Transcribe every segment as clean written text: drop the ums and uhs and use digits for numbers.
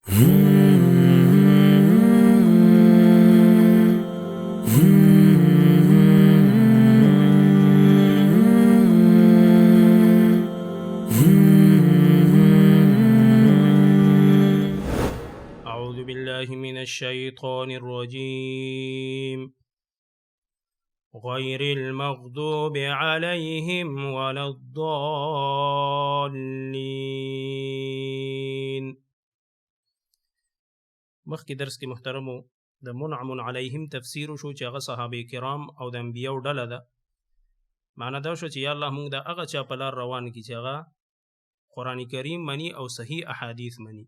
أعوذ بالله من الشيطان الرجيم غير المغضوب عليهم ولا الضالين. مخکې درس کې محترمو د منعم علیهم تفسیر شو چې هغه صحابه کرام او د انبیاو ډله ده. معنا دا شو چې یا الله موږ د هغه چا په لار روان کړي چې هغه قرآن کریم مني او صحیح احادیث مني.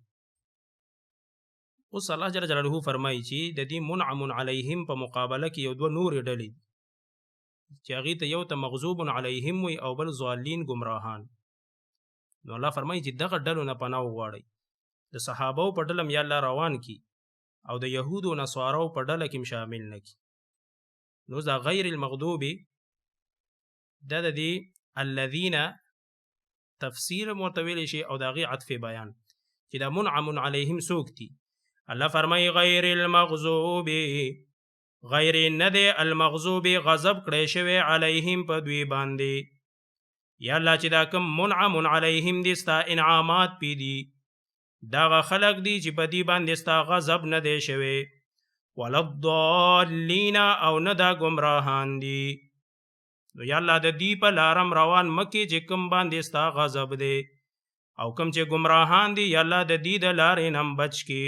اوس الله جل جلاله فرمایي چې د دې منعم علیهم په مقابله کې یو دوه نورې ډلې چې هغې ته یو ته مغضوب علیهم وي او بل ضالین ګمراهان. نو الله فرمایي چې دغه ډلو نه پناه وغواړئ. د صحابو په ډله یا الله روان کی او د یهودو نصارو په ډله کې شامل نه کی. نو دا غیر المغضوب دا د دې الذین تفسیر مرتویل شي او دا غي عطف بیان چې دا منعم علیهم څوک دي. الله فرمایي غیر المغضوب غیر نه دی المغضوب غضب کړی شوی علیهم په دوی باندې. یا الله چې دا کوم منعم علیهم دي ستا انعامات پی دي داغه خلق دي چې په دې باندې ستا غضب نه دی شوی. ولا الضالین او نه دا ګمراهان دي. نو یا الله د دې په لارم روان مکې چې کوم باندې ستا غضب دی او کوم چې ګمراهان دي یا الله د دې د لارې نه بچ کی.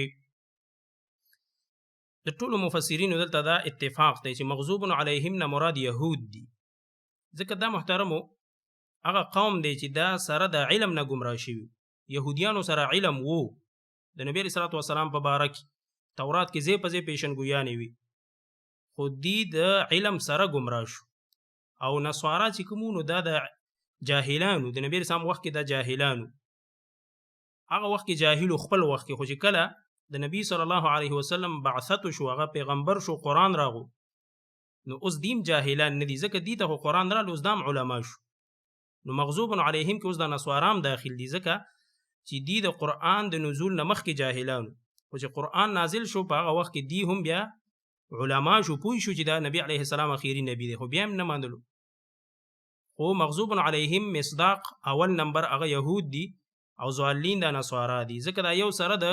د ټولو مفسرینو دلته دا اتفاق دی چې مغضوب علیهم نه مراد یهود دي. ځکه دا محترمو هغه قوم دی چې دا سره د علم نه ګمراه شوي. یهودیانو سره علم وو، د نبی علیه الصلاة والسلام په باره کې تورات کې ځای په ځای پیشنګویانې وي، خو دی د علم سره ګمراه شو. او نصارا چې کوم نو دا د جاهلانو، د نبی علیه السلام وخت کې دا جاهلانو، هغه وخت کې جاهلو خپل وخت کې، خو چې کله د نبی صلی الله علیه وسلم بعثت شو، هغه پیغمبر شو، قرآن راغو، نو اوس دیم جاهلان نه دي، ځکه دی ته قرآن راغلی، اوس دام علما شو. نو مغضوب علیهم کې اوس د نصارام داخل دي، ځکه چې دی د قرآن د نزول نه مخکې جاهلانو، خو چې قرآن نازل شو په هغه وخت کې دی هم بیا علما شو، پوه شو چې دا نبی علیه السلام اخیری نبی دی، خو بیا هم نه منلو. خو مغضوب علیهم مصداق اول نمبر هغه یهود دي او ضالین د نصارا دي، ځکه دا یو سره د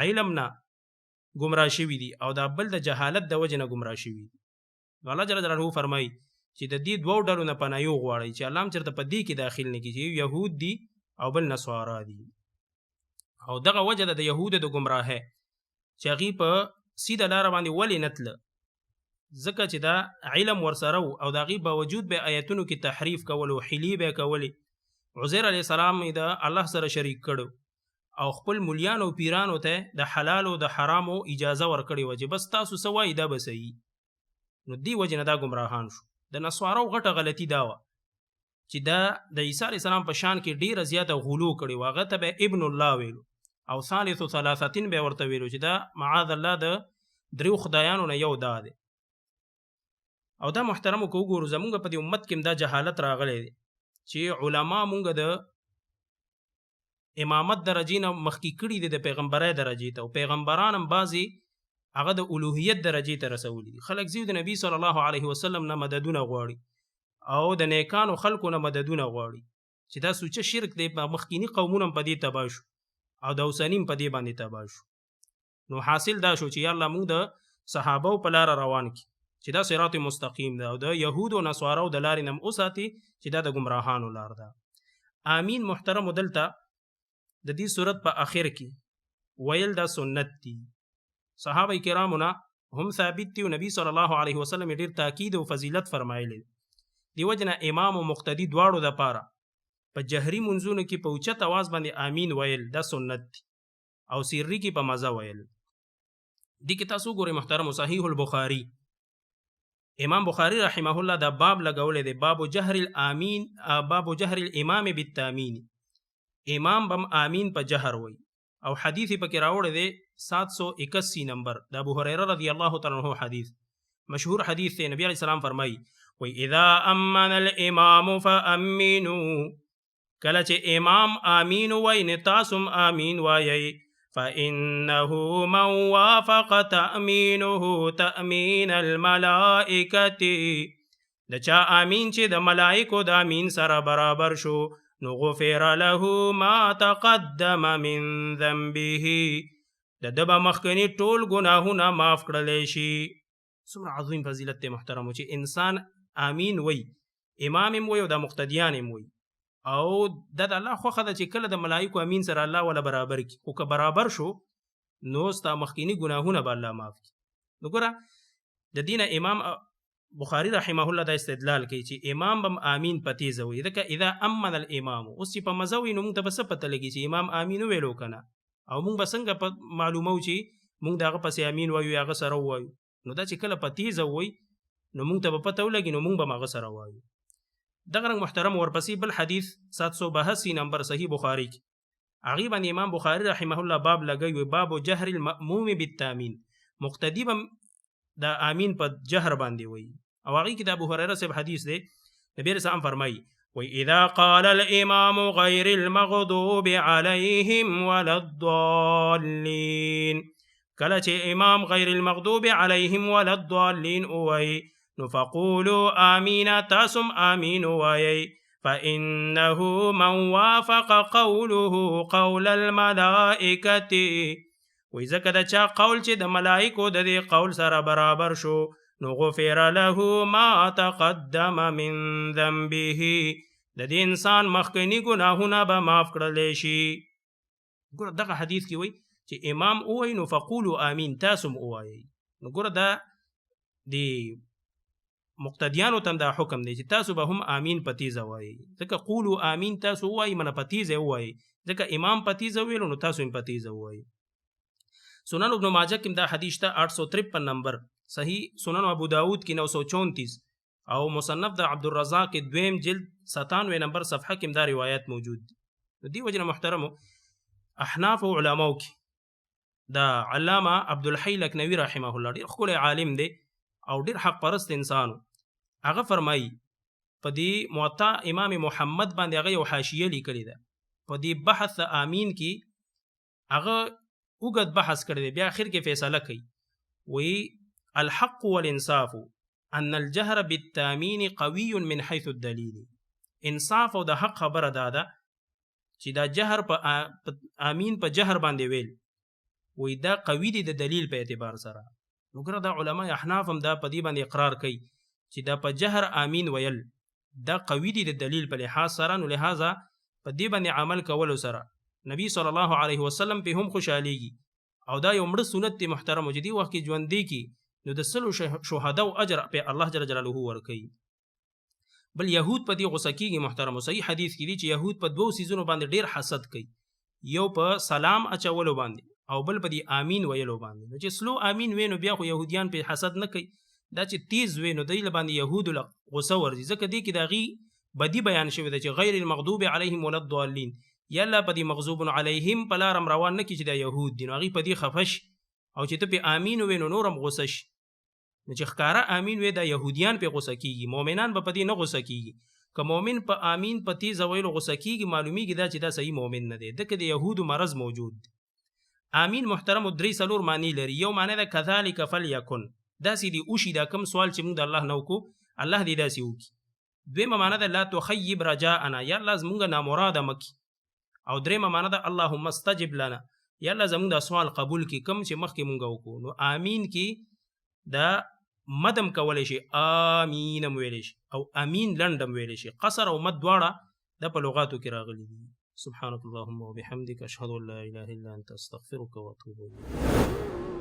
علم نه ګمراه شوي دي او دا بل د جهالت د وجې نه ګمراه شوي دي. نو الله جل جلاله فرمایي چې د دې دوو ډلو نه پناه وغواړئ چې الله هم چېرته په دې کې داخل نه کړي چې یهود دي او بل نصارا دي. او دغه وجه ده د یهودو د ګمراهۍ چې هغې په سیده لاره باندې ولې نه تله، ځکه چې دا علم ورسره و او د هغې باوجود به آیتونو کې تحریف کول او حیلې به یې کولې. عزیر علیه السلام یې د الله سره شریک کړو او خپل مولیانو او پیرانو ته د حلالو د حرامو اجازه ورکړې وه چې بس تاسو څه وایي دا به صحیح. نو دې وجې نه دا ګمراهان شو. د نصارو غټه غلطي دا وه چې دا د عیسی علیه السلام په شان کې ډېره زیاته غلو کړې وه، هغه ته به ابن الله ویلو او ثالث ثلاثتین به ورته ویلو چې دا معاذ الله د دریو خدایانو نه یو دا دی. او دا محترمو که وګورو زمونږ په دې امت کې دا جهالت راغلی دی چې علما مونږ د امامت درجې نه مخکې کړي دي د پیغمبرۍ درجې ته، او پیغمبران هم بعضې هغه د الوهیت درجې ته رسولي دي. خلک ځي د نبي صلی الله علیه وسلم نه مددونه غواړي او د نیکانو خلکو نه مددونه غواړي چې دا سوچه شرک دی. مخکینی قومونه هم په دې تباه شو او د اوسنیم په دې باندې تباه شو. نو حاصل دا شو چې یا الله موږ د صحابو په لاره روان کړي چې دا صراط مستقیم ده، او د یهود او نصارو د لارې نه وساتي چې دا د ګمراهانو لار ده. آمین. محترمو دلته د دې صورت په آخر کې ویل دا سنت دي. صحابه کرامو نه هم ثابت دي او نبی صلی الله علیه وسلم ډېر تاکید او فضیلت فرمایلی. دی وجه نه امام او مقتدي دواړو دپاره په جهري منځونو کې په اوچت اواز باندې آمین ویل دا سنت دي او سری کې په مزه ویل. دې کې تاسو ګورئ محترمو صحیح البخاري امام بخاری رحمه الله دا باب لګولې دی، باب جهر الامام بالتامین. امام بم آمین په جهر وی او حدیث پکې راوړی دی 781 نمبر د ابو هريره رضی الله تعالی عنہ حدیث، مشهور حدیث دی. نبی علیہ السلام فرمایي وی اذا امن الامام فامنوا، کله چې امام آمین وای نه تاسو آمین وایي. فإنه من وافق تأمينه تأمين الملائكة د چا امین چې د ملائکو د امین سره برابر شو نو غفر له ما تقدم من ذنبه د دبا مخکنی ټول گناهونه معاف کړلی شي. څومره عظیم فضیلت دی محترمو چې انسان امین وی، امام هم وی او د مقتدیان هم وی، او د الله خوښه ده چې کله د ملائکو امین سره الله ولا برابر کی، خو که برابر شو نو ستا مخکنی گناهونه به الله معاف کی. نو ګوره د دینه امام بخاری رحمه الله دا استدلال کوي چې امام بم امین پتیزه وي، ځکه اذا امن الامام، اوس چې په مزه وي نو موږ ته به څه پته لګي چې امام امین ویلو که نه، او موږ به څنګه معلومو چې موږ د هغه پسې امین وایو یا هغه سره ووایو. نو دا چې کله پتیزه وي نو موږ ته به پته ولګي نو موږ به هغه سره وایو. دغه رنګ محترم ورپسې بل حدیث 782 نمبر صحیح بخاری کې هغې باندې امام بخاری رحمه الله باب لګوي، باب جهر المأموم بالتامین، مقتدی به د امین په جهر باندې وي. او هغې کې د ابو هریره صاحب حدیث دی، نبی رسول الله فرمایي اذا قال الامام غیر المغضوب علیهم ولا الضالین، کله چې امام غیر المغضوب علیهم ولا الضالین وایي نو فقولوا آمین، تاسم آمین وایي، فإنه من وافق قوله قول الملائکة، وی ځکه د چا قول چې د ملائکو د دې قول سره برابر شو نو غفر له ما تقدم من ذنبه، د دې انسان مخکنی گناهونه به معاف کړلی شي. ګوره دغه حدیث کې وی چې امام ووایي نو فقولوا آمین، تاسم ووایي. نو ګوره دا د مقتدیانو تم دا حکم دی چې تاسو به هم آمین پتیزه وایي، ځکه قولوا آمین تاسو وایي منه پتیزه وایي، ځکه امام پتیزه ویلو نو تاسو هم پتیزه وایي. سنن ابن ماجه کې دا حدیث ته 853 نمبر، صحیح سنن ابو داود کې 934 او مصنف د عبدالرزاق دویم جلد 97 نمبر صفحه کې دا روایت موجود دي. دی وجنه محترمو احناف او علماو کې دا علامه عبدالحی لکنوی رحمه الله ډیر ښکلی عالم دی او ډیر حق پرست انسانو، هغه فرمایي په دې موطا امام محمد باندې هغه یو حاشیه لیکلې ده، په دې بحث امین کې هغه اوږد بحث کړی دی، بیا اخر کې فیصله کوي وی الحق والانصاف ان الجهر بالتامین قوی من حيث الدلیل، انصاف او د حق خبره ده چې دا جهر په امین په جهر باندې ویل وی دا قوی دی د دلیل په اعتبار سره. نو ګره دا علما احناف هم دا په دې باندې اقرار کوي چې دا په جهر امین ویل دا قوی دی د دلیل په لحاظ سره، نو لہذا په دې باندې عمل کولو سره نبی صلی الله علیه وسلم په هم خوشحالیږي، او دا یو مړه سنت دی محترم چې دی وخت کې ژوندې کی نو د سلو شهدا او اجر په الله جل جلاله ورکوي. بل يهود په دې غوسه کیږي محترم، صحیح حدیث کې دی چې يهود په دوه سيزونو باندې ډیر حسد کوي، یو په سلام اچولو باندې او بل په دې امین ویلو باندې. نو چې سلو امین وینو بیا خو يهوديان په حسد نه کوي، دا چې تیز وینو دی باندې يهود له غوسه ورځي، ځکه دی کې دغه بدی بیان شوی دی چې غیر المغضوب علیهم ولا الضالین، یلا په دې مغضوب علیهم په لارم روان نه کی چې د يهود دي، نو هغه په دې خفش او چې ته په امین وینو نورم غوسه شي، نو چې ښکارا امین وې دا يهوديان په غوسه کیږي، مؤمنان په دې نه غوسه کیږي. که مؤمن په امین په تیز ویلو غوسه کیږي معلومیږي دا چې دا صحیح مؤمن نه دی، دغه د يهودو مرض موجود دی. امین محترم درې څلور معنی لري، یو معنی ده کذالک فلیکن، داسې دی اوشي دا کم سوال چې موږ د الله نه وکړو الله دې داسې وکړي. دویمه معنی ده لا تخیب رجاءنا، یا الله زمونږ نامراده مکي. او دریمه معنی ده اللهم استجب لنا، یا الله زمونږ د سوال قبول کړي کم چې مخکې مونږ وکړو. نو امین کې دا مدم کولی شي، امین هم ویلی شي او امین لنډم ویلی شي، قصر او مد دواړه د په لغاتو کې راغلي دي. سبحانك اللهم وبحمدك اشهد ان لا اله الا انت استغفرك واتوب اليك.